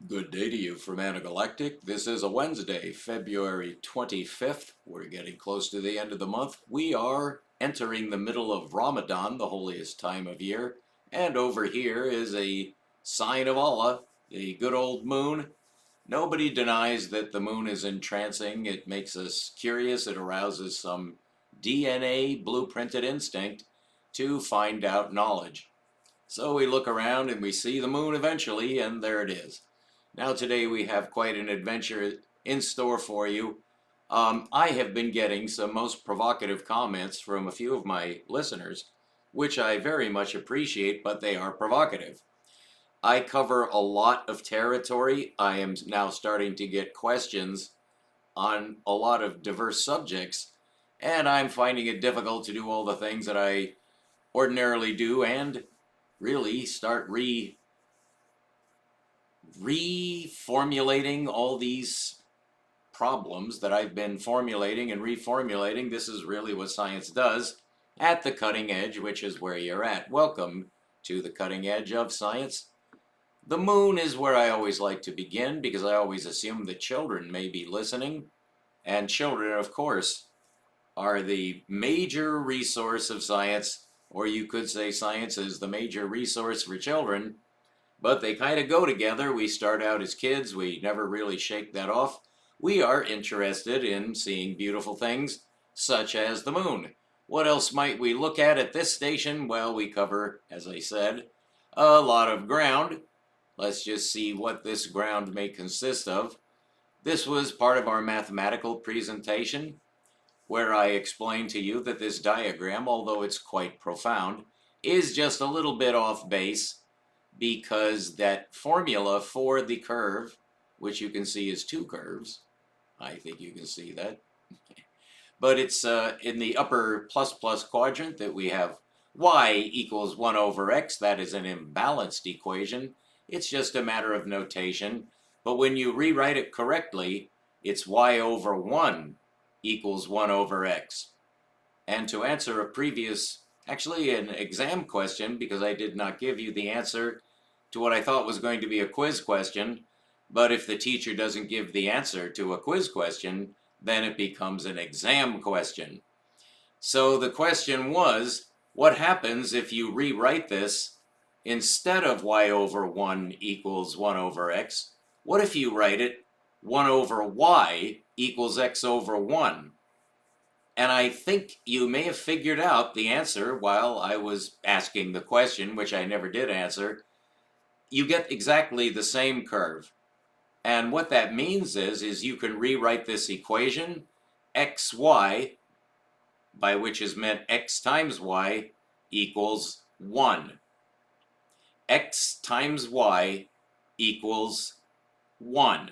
Good day to you from Anagalactic. This is a Wednesday, February 25th. We're getting close to the end of the month. We are entering the middle of Ramadan, the holiest time of year. And over here is a sign of Allah, the good old moon. Nobody denies that the moon is entrancing. It makes us curious. It arouses some DNA blueprinted instinct to find out knowledge. So we look around and we see the moon eventually, and there it is. Now today we have quite an adventure in store for you. I have been getting some most provocative comments from a few of my listeners, which I very much appreciate, but they are provocative. I cover a lot of territory. I am now starting to get questions on a lot of diverse subjects, and I'm finding it difficult to do all the things that I ordinarily do and really start reformulating all these problems that I've been formulating and reformulating. This is really what science does at the cutting edge, which is where you're at. Welcome to the cutting edge of science. The moon is where I always like to begin because I always assume that children may be listening. And children, of course, are the major resource of science, or you could say science is the major resource for children. But they kind of go together. We start out as kids, we never really shake that off. We are interested in seeing beautiful things, such as the moon. What else might we look at this station? Well, we cover, as I said, a lot of ground. Let's just see what this ground may consist of. This was part of our mathematical presentation, where I explained to you that this diagram, although it's quite profound, is just a little bit off base because that formula for the curve, which you can see is two curves, I think you can see that, but it's in the upper plus plus quadrant that we have y equals 1 over x. That is an imbalanced equation. It's just a matter of notation, but when you rewrite it correctly, it's y over 1 equals 1 over x. And to answer a previous, actually an exam question, because I did not give you the answer to what I thought was going to be a quiz question, but if the teacher doesn't give the answer to a quiz question, then it becomes an exam question. So the question was, what happens if you rewrite this instead of y over 1 equals 1 over x? What if you write it 1 over y equals x over 1? And I think you may have figured out the answer while I was asking the question, which I never did answer. You get exactly the same curve. And what that means is you can rewrite this equation, xy, by which is meant x times y, equals 1. X times y equals 1.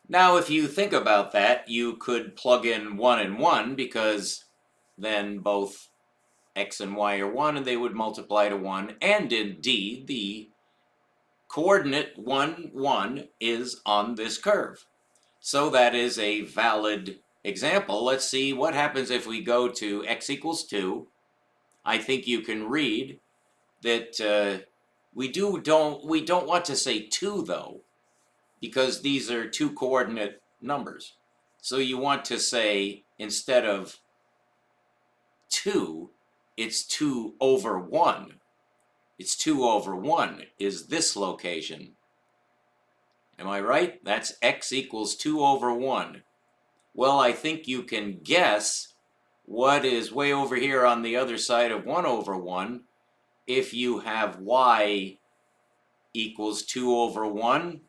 Now, if you think about that, you could plug in 1 and 1 because then both x and y are 1 and they would multiply to 1. And indeed, the coordinate 1, 1 is on this curve. So that is a valid example. Let's see what happens if we go to x equals 2. I think you can read that we don't want to say 2 though, because these are two coordinate numbers. So you want to say, instead of 2, it's 2 over 1. It's 2 over 1 is this location. Am I right? That's x equals 2 over 1. Well, I think you can guess what is way over here on the other side of 1 over 1 if you have y equals 2 over 1,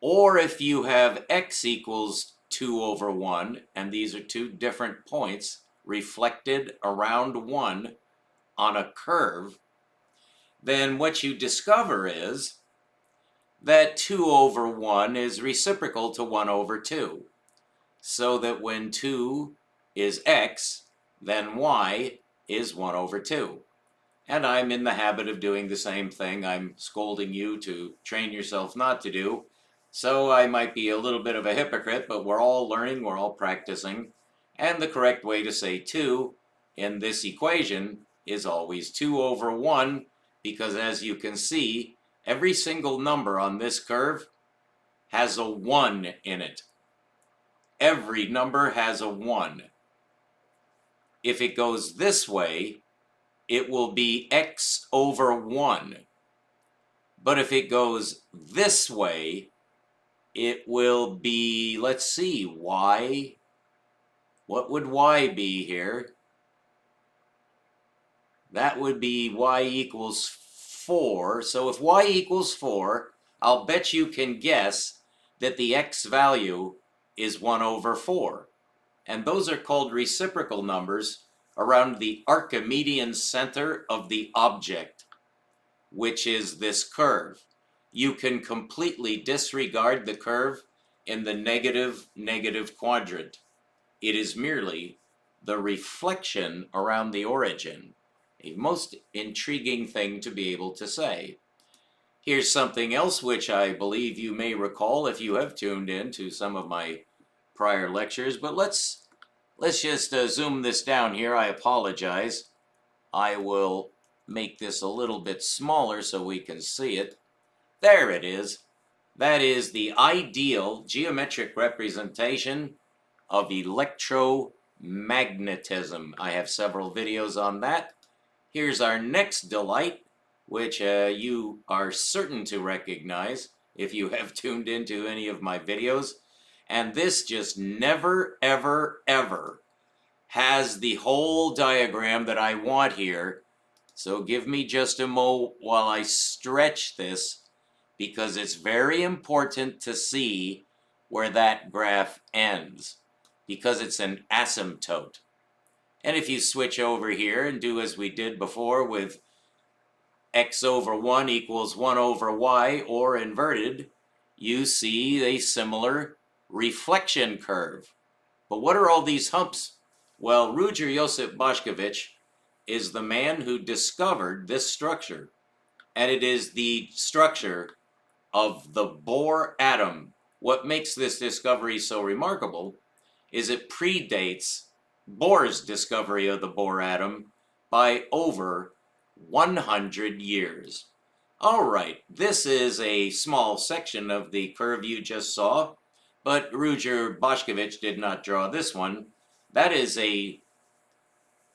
or if you have x equals 2 over 1, and these are two different points reflected around 1 on a curve, then what you discover is that 2 over 1 is reciprocal to 1 over 2. So that when 2 is x, then y is 1 over 2. And I'm in the habit of doing the same thing I'm scolding you to train yourself not to do. So I might be a little bit of a hypocrite, but we're all learning, we're all practicing. And the correct way to say 2 in this equation is always 2 over 1, because as you can see, Every single number on this curve has a 1 in it. Every number has a 1. If it goes this way, it will be x over 1. But if it goes this way, it will be, let's see, y. What would y be here? That would be y equals 4. So if y equals 4, I'll bet you can guess that the x value is 1 over 4. And those are called reciprocal numbers around the Archimedean center of the object, which is this curve. You can completely disregard the curve in the negative quadrant. It is merely the reflection around the origin. A most intriguing thing to be able to say. Here's something else which I believe you may recall if you have tuned in to some of my prior lectures, but let's just zoom this down here. I apologize. I will make this a little bit smaller so we can see it. There it is. That is the ideal geometric representation of electromagnetism. I have several videos on that. Here's our next delight, which you are certain to recognize if you have tuned into any of my videos. And this just never, ever, ever has the whole diagram that I want here. So give me just a mo while I stretch this, because it's very important to see where that graph ends, because it's an asymptote. And if you switch over here and do as we did before with x over 1 equals 1 over y, or inverted, you see a similar reflection curve. But what are all these humps? Well, Ruđer Josip Bošković is the man who discovered this structure, and it is the structure of the Bohr atom. What makes this discovery so remarkable is it predates Bohr's discovery of the Bohr atom by over 100 years. All right, this is a small section of the curve you just saw, but Ruđer Bošković did not draw this one. That is a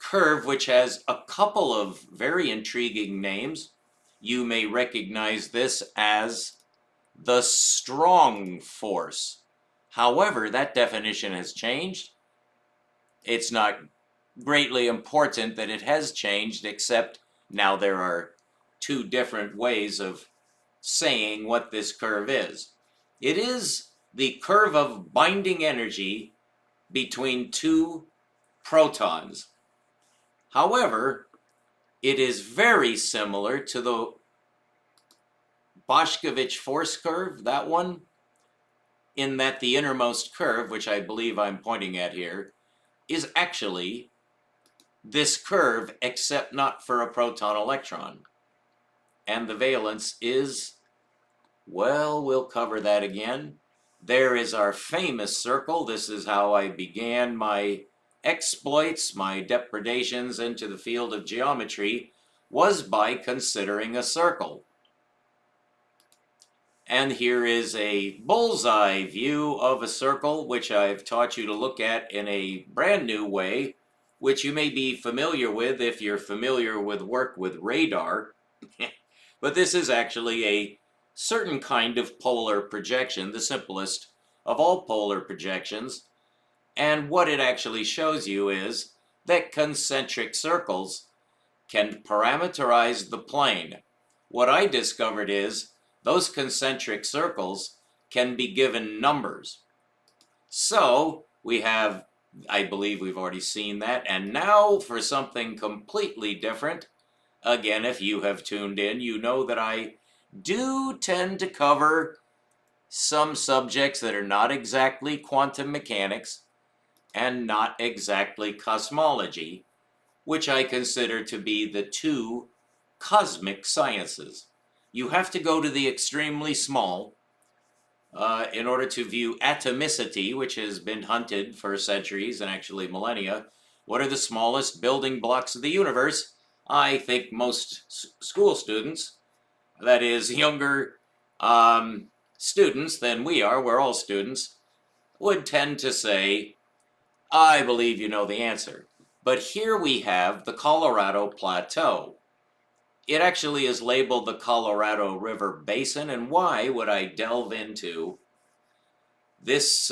curve which has a couple of very intriguing names. You may recognize this as the strong force. However, that definition has changed. It's not greatly important that it has changed, except now there are two different ways of saying what this curve is. It is the curve of binding energy between two protons. However, it is very similar to the Bošković force curve, that one, in that the innermost curve, which I believe I'm pointing at here, is actually this curve, except not for a proton-electron. And the valence is, well, we'll cover that again. There is our famous circle. This is how I began my exploits, my depredations into the field of geometry, was by considering a circle. And here is a bullseye view of a circle, which I've taught you to look at in a brand new way, which you may be familiar with if you're familiar with work with radar. But this is actually a certain kind of polar projection, the simplest of all polar projections. And what it actually shows you is that concentric circles can parameterize the plane. What I discovered is those concentric circles can be given numbers. So we have, I believe we've already seen that, and now for something completely different. Again, if you have tuned in, you know that I do tend to cover some subjects that are not exactly quantum mechanics and not exactly cosmology, which I consider to be the two cosmic sciences. You have to go to the extremely small in order to view atomicity, which has been hunted for centuries and actually millennia. What are the smallest building blocks of the universe? I think most school students that is, younger students than we are, we're all students, would tend to say, I believe you know the answer. But here we have the Colorado Plateau. It actually is labeled the Colorado River Basin, and why would I delve into this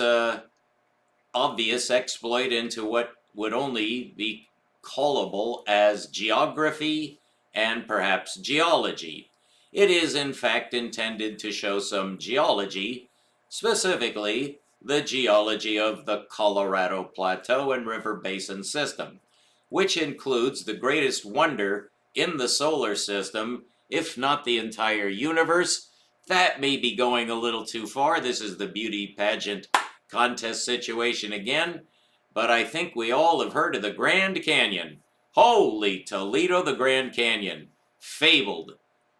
obvious exploit into what would only be callable as geography and perhaps geology? It is in fact intended to show some geology, specifically the geology of the Colorado Plateau and River Basin system, which includes the greatest wonder in the solar system, if not the entire universe. That may be going a little too far. This is the beauty pageant contest situation again, but I think we all have heard of the Grand Canyon. Holy Toledo, the Grand Canyon. Fabled.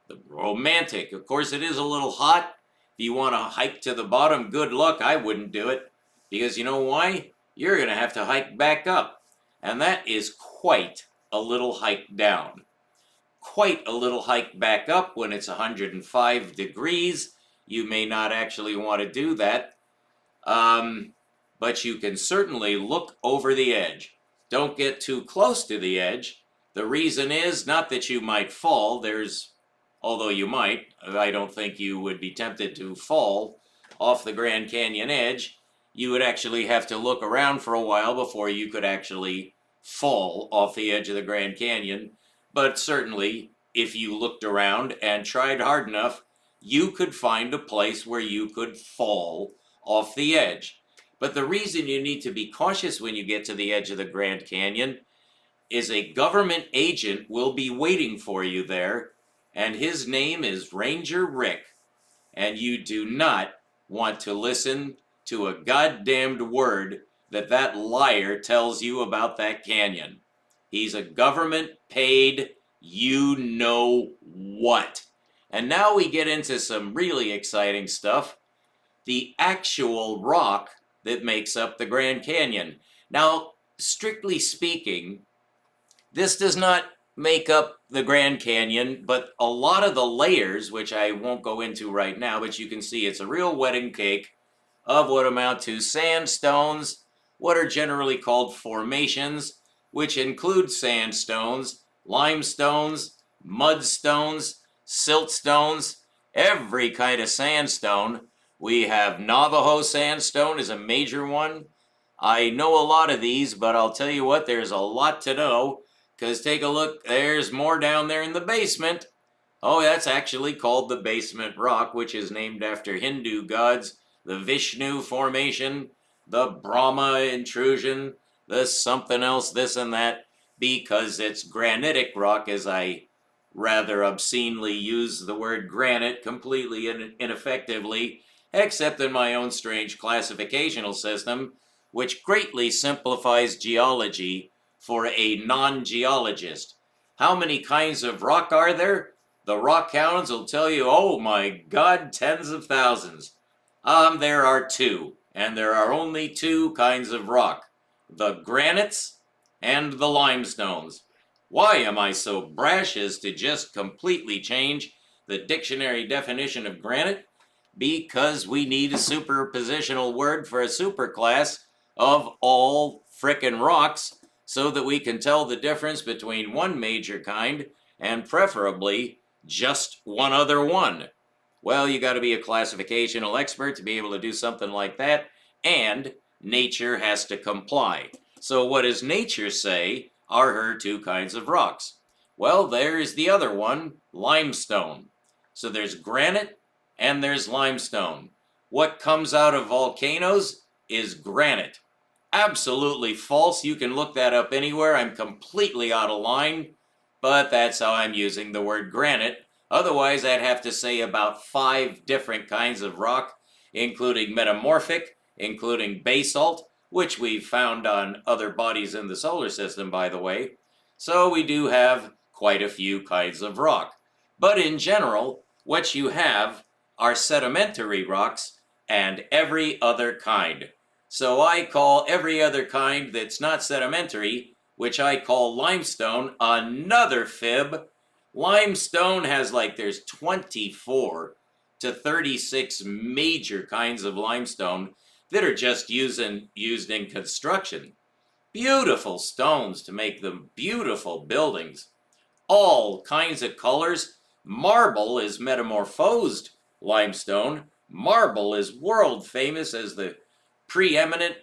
The romantic. Of course, it is a little hot. If you want to hike to the bottom, good luck. I wouldn't do it. Because you know why? You're going to have to hike back up. And that is quite a little hike down. Quite a little hike back up when it's 105 degrees. You may not actually want to do that. But you can certainly look over the edge. Don't get too close to the edge. The reason is not that you might fall. Although you might, I don't think you would be tempted to fall off the Grand Canyon edge. You would actually have to look around for a while before you could actually fall off the edge of the Grand Canyon. But certainly, if you looked around and tried hard enough, you could find a place where you could fall off the edge. But the reason you need to be cautious when you get to the edge of the Grand Canyon is a government agent will be waiting for you there, and his name is Ranger Rick, and you do not want to listen to a goddamned word that liar tells you about that canyon. He's a government paid you know what. And now we get into some really exciting stuff. The actual rock that makes up the Grand Canyon. Now, strictly speaking, this does not make up the Grand Canyon, but a lot of the layers, which I won't go into right now, but you can see it's a real wedding cake of what amount to sandstones, what are generally called formations, which include sandstones, limestones, mudstones, siltstones, every kind of sandstone. We have Navajo sandstone is a major one. I know a lot of these, but I'll tell you what, there's a lot to know, because take a look, there's more down there in the basement. Oh, that's actually called the basement rock, which is named after Hindu gods, the Vishnu formation, the Brahma intrusion, the something else, this and that, because it's granitic rock, as I rather obscenely use the word granite completely ineffectively, except in my own strange classificational system, which greatly simplifies geology for a non-geologist. How many kinds of rock are there? The rock hounds will tell you, oh my God, tens of thousands. There are two, and there are only two kinds of rock, the granites and the limestones. Why am I so brash as to just completely change the dictionary definition of granite? Because we need a superpositional word for a superclass of all frickin' rocks so that we can tell the difference between one major kind and preferably just one other one. Well, you got to be a classificational expert to be able to do something like that, and nature has to comply. So what does nature say are her two kinds of rocks? Well, there's the other one, limestone. So there's granite and there's limestone. What comes out of volcanoes is granite. Absolutely false. You can look that up anywhere. I'm completely out of line, but that's how I'm using the word granite. Otherwise, I'd have to say about 5 different kinds of rock, including metamorphic, including basalt, which we've found on other bodies in the solar system, by the way. So we do have quite a few kinds of rock. But in general, what you have are sedimentary rocks and every other kind. So I call every other kind that's not sedimentary, which I call limestone, another fib, Limestone has there's 24 to 36 major kinds of limestone that are just used in construction. Beautiful stones to make them beautiful buildings. All kinds of colors. Marble is metamorphosed limestone. Marble is world famous as the preeminent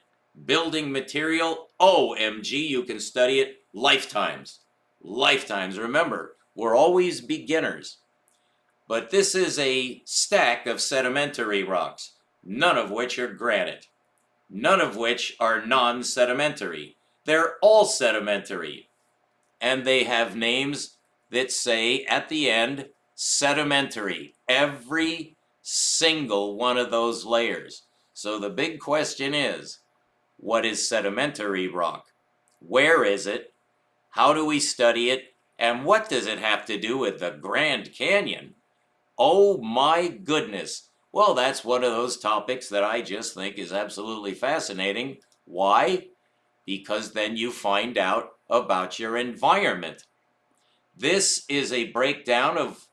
building material. OMG, you can study it lifetimes. Lifetimes. Remember, we're always beginners. But this is a stack of sedimentary rocks, none of which are granite, none of which are non-sedimentary. They're all sedimentary, and they have names that say at the end, sedimentary, every single one of those layers. So the big question is, what is sedimentary rock? Where is it? How do we study it? And what does it have to do with the Grand Canyon? Oh my goodness. Well, that's one of those topics that I just think is absolutely fascinating. Why? Because then you find out about your environment. This is a breakdown of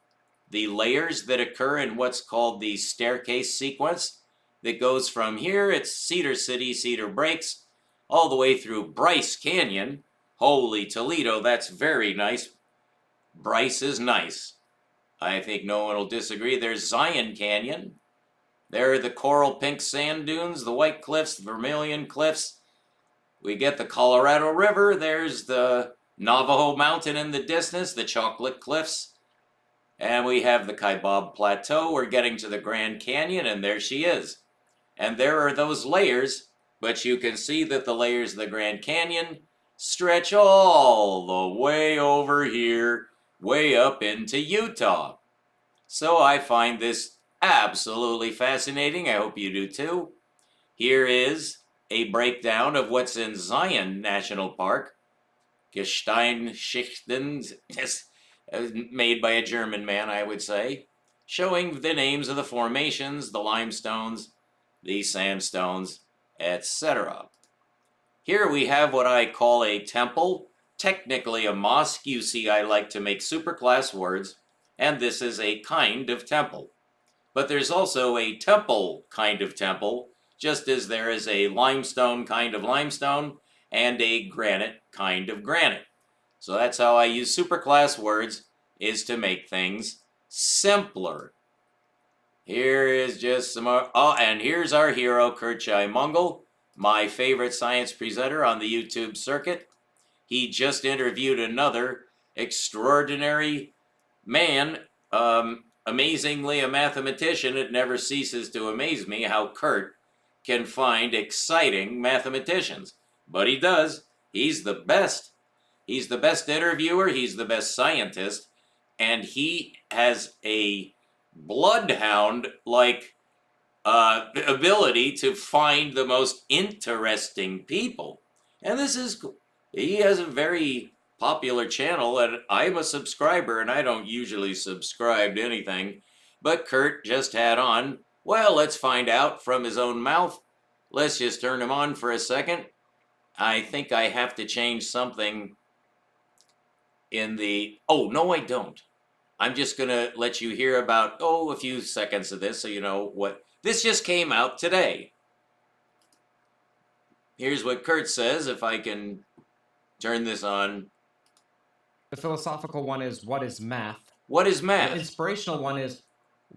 the layers that occur in what's called the staircase sequence that goes from here, it's Cedar City, Cedar Breaks, all the way through Bryce Canyon. Holy Toledo, that's very nice. Bryce is nice. I think no one will disagree. There's Zion Canyon. There are the coral pink sand dunes, the white cliffs, the vermilion cliffs. We get the Colorado River. There's the Navajo Mountain in the distance, the chocolate cliffs. And we have the Kaibab Plateau. We're getting to the Grand Canyon, and there she is. And there are those layers, but you can see that the layers of the Grand Canyon stretch all the way over here, way up into Utah. So I find this absolutely fascinating. I hope you do too. Here is a breakdown of what's in Zion National Park. Gesteinsschichten, made by a German man, I would say, showing the names of the formations, the limestones, the sandstones, etc. Here we have what I call a temple, technically a mosque. You see, I like to make superclass words, and this is a kind of temple. But there's also a temple kind of temple, just as there is a limestone kind of limestone and a granite kind of granite. So that's how I use superclass words, is to make things simpler. Here is just some more. Oh, and here's our hero, Curt Jaimungal, my favorite science presenter on the YouTube circuit. He just interviewed another extraordinary man, amazingly a mathematician. It never ceases to amaze me how Curt can find exciting mathematicians. But he does. He's the best. He's the best interviewer. He's the best scientist. And he has a bloodhound-like ability to find the most interesting people. And he has a very popular channel, and I'm a subscriber, and I don't usually subscribe to anything, but Curt just had on, well, let's find out from his own mouth. Let's just turn him on for a second. I think I have to change something in the, oh, no, I don't. I'm just going to let you hear about, a few seconds of this so you know what, this just came out today. Here's what Curt says, if I can turn this on. The philosophical one is, what is math? What is math? The inspirational one is,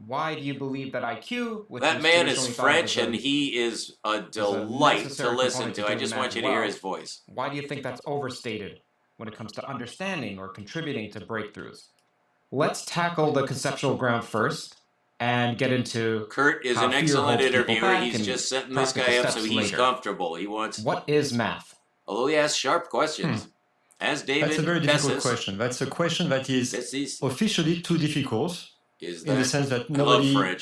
why do you believe that IQ, which that man is French, and he is a delight to listen to. I just want you to hear his voice. Why do you think that's overstated when it comes to understanding or contributing to breakthroughs? Let's tackle the conceptual ground first and get into Curt is an excellent interviewer. He's just setting this guy up so he's comfortable. He wants. What is math? Oh, he asks sharp questions. As David That's a very difficult Bessis, question. That's a question that is officially too difficult in the sense that nobody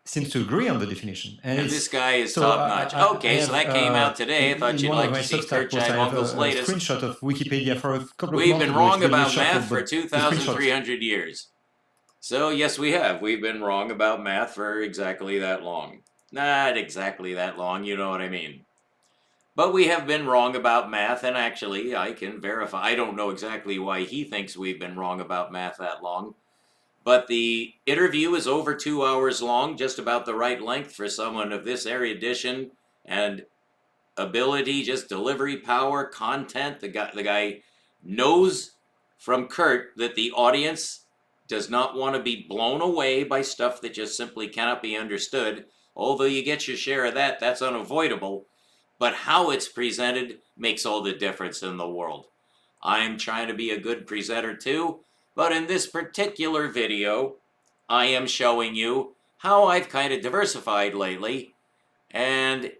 seems to agree on the definition. And this guy is top-notch. Okay, so that came out today. I thought you'd like to see Curt Jaimungal's latest. Screenshot of Wikipedia for a couple of We've been wrong about math for 2,300 years. So, yes, we have. We've been wrong about math for exactly that long. Not exactly that long, you know what I mean. But we have been wrong about math, and actually I can verify. I don't know exactly why he thinks we've been wrong about math that long. But the interview is over 2 hours long, just about the right length for someone of this erudition and ability, just delivery power, content. The guy knows from Curt that the audience does not want to be blown away by stuff that just simply cannot be understood. Although you get your share of that, that's unavoidable. But how it's presented makes all the difference in the world. I'm trying to be a good presenter too, but in this particular video, I am showing you how I've kind of diversified lately. And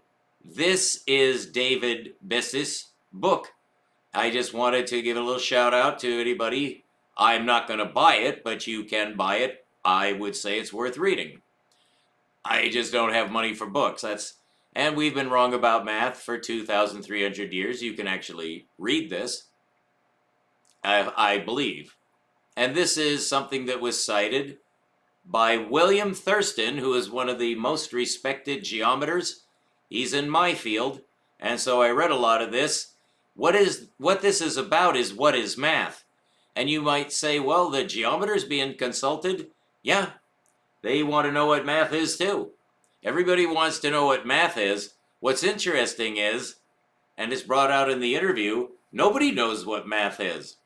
this is David Bessis' book. I just wanted to give a little shout out to anybody. I'm not going to buy it, but you can buy it. I would say it's worth reading. I just don't have money for books. And we've been wrong about math for 2,300 years. You can actually read this, I believe. And this is something that was cited by William Thurston, who is one of the most respected geometers. He's in my field, and so I read a lot of this. What this is about is what is math? And you might say, well, the geometers being consulted, yeah, they want to know what math is too. Everybody wants to know what math is. What's interesting is, and it's brought out in the interview, nobody knows what math is.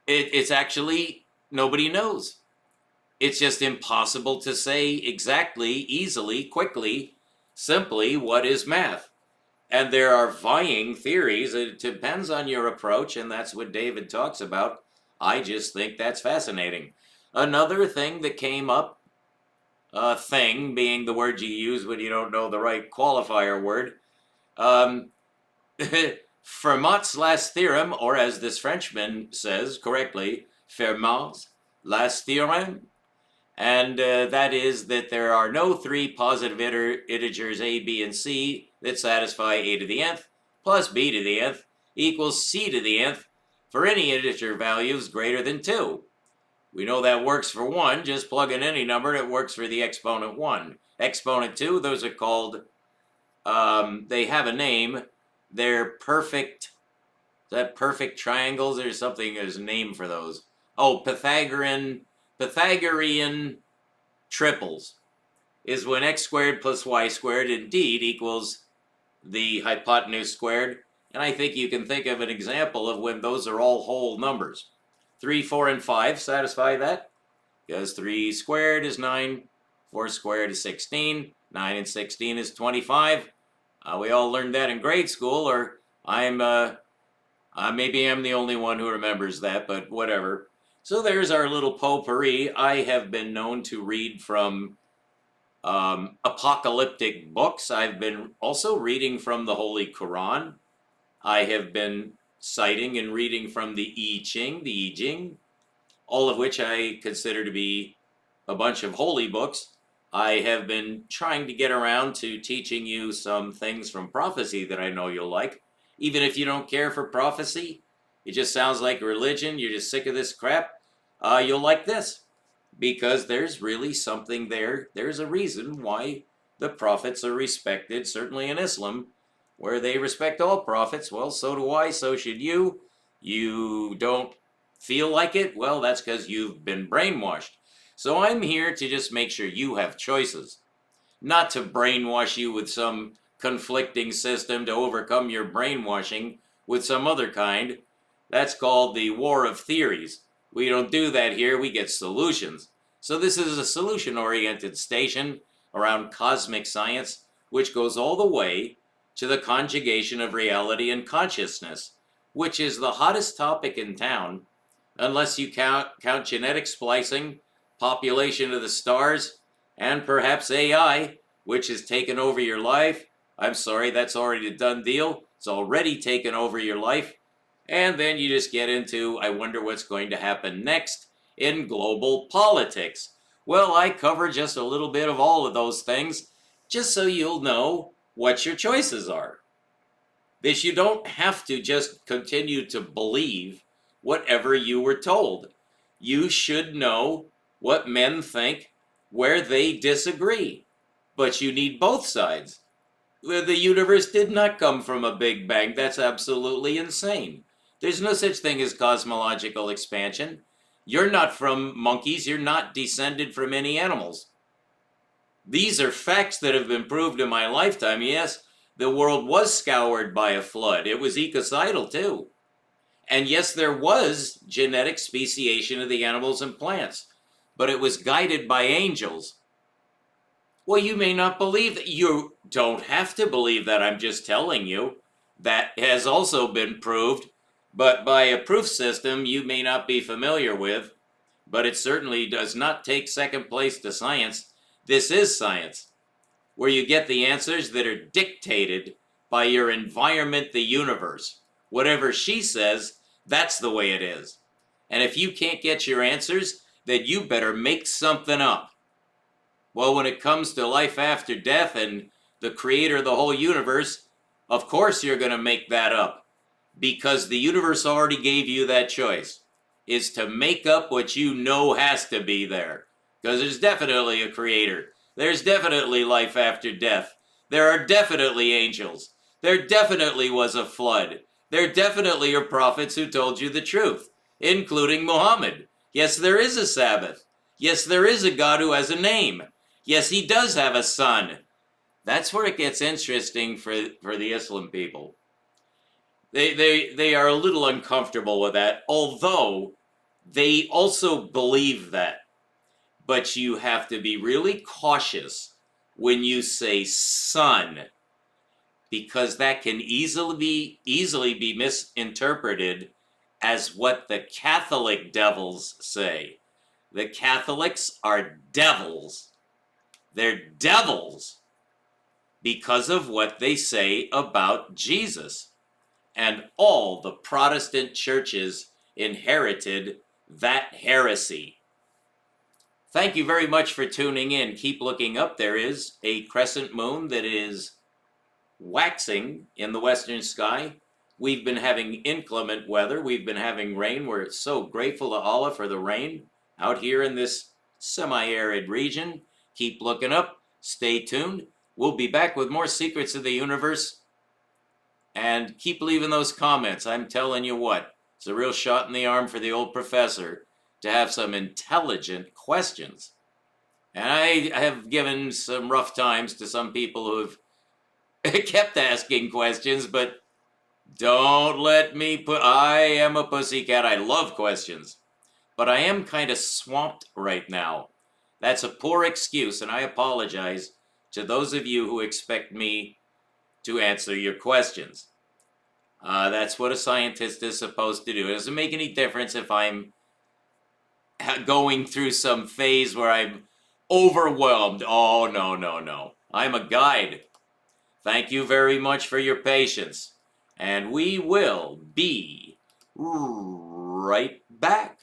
It's actually, nobody knows. It's just impossible to say exactly, easily, quickly, simply what is math. And there are vying theories. It depends on your approach, and that's what David talks about. I just think that's fascinating. Another thing that came up, thing being the word you use when you don't know the right qualifier word, Fermat's last theorem, or as this Frenchman says correctly, Fermat's last theorem, and that is that there are no three positive integers a, b, and c that satisfy a to the nth plus b to the nth equals c to the nth for any integer values greater than 2. We know that works for 1. Just plug in any number, it works for the exponent 1. Exponent 2, those are called, they have a name. They're perfect, is that perfect triangles or something? There's a name for those. Oh, Pythagorean triples is when x squared plus y squared indeed equals the hypotenuse squared. And I think you can think of an example of when those are all whole numbers. 3, 4, and 5 satisfy that, because 3 squared is 9, 4 squared is 16, 9 and 16 is 25. We all learned that in grade school, or maybe I'm the only one who remembers that, but whatever. So there's our little potpourri. I have been known to read from apocalyptic books. I've been also reading from the Holy Quran. I have been citing and reading from the I Ching, all of which I consider to be a bunch of holy books. I have been trying to get around to teaching you some things from prophecy that I know you'll like. Even if you don't care for prophecy, it just sounds like religion, you're just sick of this crap, you'll like this. Because there's really something there. There's a reason why the prophets are respected, certainly in Islam, where they respect all prophets. Well, so do I, so should you. You don't feel like it? Well, that's because you've been brainwashed. So I'm here to just make sure you have choices. Not to brainwash you with some conflicting system to overcome your brainwashing with some other kind. That's called the war of theories. We don't do that here, we get solutions. So this is a solution-oriented station around cosmic science, which goes all the way to the conjugation of reality and consciousness, which is the hottest topic in town, unless you count genetic splicing, population of the stars, and perhaps AI, which has taken over your life. I'm sorry, that's already a done deal. It's already taken over your life. And then you just get into, I wonder what's going to happen next in global politics. Well, I cover just a little bit of all of those things, just so you'll know what your choices are. This, you don't have to just continue to believe whatever you were told. You should know what men think, where they disagree. But you need both sides. The universe did not come from a Big Bang. That's absolutely insane. There's no such thing as cosmological expansion. You're not from monkeys. You're not descended from any animals. These are facts that have been proved in my lifetime. Yes, the world was scoured by a flood. It was ecocidal too. And yes, there was genetic speciation of the animals and plants, but it was guided by angels. Well, you may not believe that. You don't have to believe that. I'm just telling you. That has also been proved, but by a proof system you may not be familiar with, but it certainly does not take second place to science. This is science, where you get the answers that are dictated by your environment, the universe. Whatever she says, that's the way it is. And if you can't get your answers, then you better make something up. Well, when it comes to life after death and the creator of the whole universe, of course you're going to make that up, because the universe already gave you that choice, is to make up what you know has to be there. Because there's definitely a creator. There's definitely life after death. There are definitely angels. There definitely was a flood. There definitely are prophets who told you the truth, including Muhammad. Yes, there is a Sabbath. Yes, there is a God who has a name. Yes, he does have a son. That's where it gets interesting for the Islam people. They are a little uncomfortable with that, although they also believe that. But you have to be really cautious when you say son, because that can easily be misinterpreted as what the Catholic devils say. The Catholics are devils. They're devils because of what they say about Jesus. And all the Protestant churches inherited that heresy. Thank you very much for tuning in. Keep looking up. There is a crescent moon that is waxing in the western sky. We've been having inclement weather. We've been having rain. We're so grateful to Allah for the rain out here in this semi-arid region. Keep looking up. Stay tuned. We'll be back with more secrets of the universe. And keep leaving those comments. I'm telling you what, it's a real shot in the arm for the old professor to have some intelligent questions. And I have given some rough times to some people who have kept asking questions, but don't let me I am a pussycat. I love questions, but I am kind of swamped right now. That's a poor excuse, and I apologize to those of you who expect me to answer your questions. That's what a scientist is supposed to do. It doesn't make any difference if I'm going through some phase where I'm overwhelmed. Oh, no, no, no. I'm a guide. Thank you very much for your patience. And we will be right back.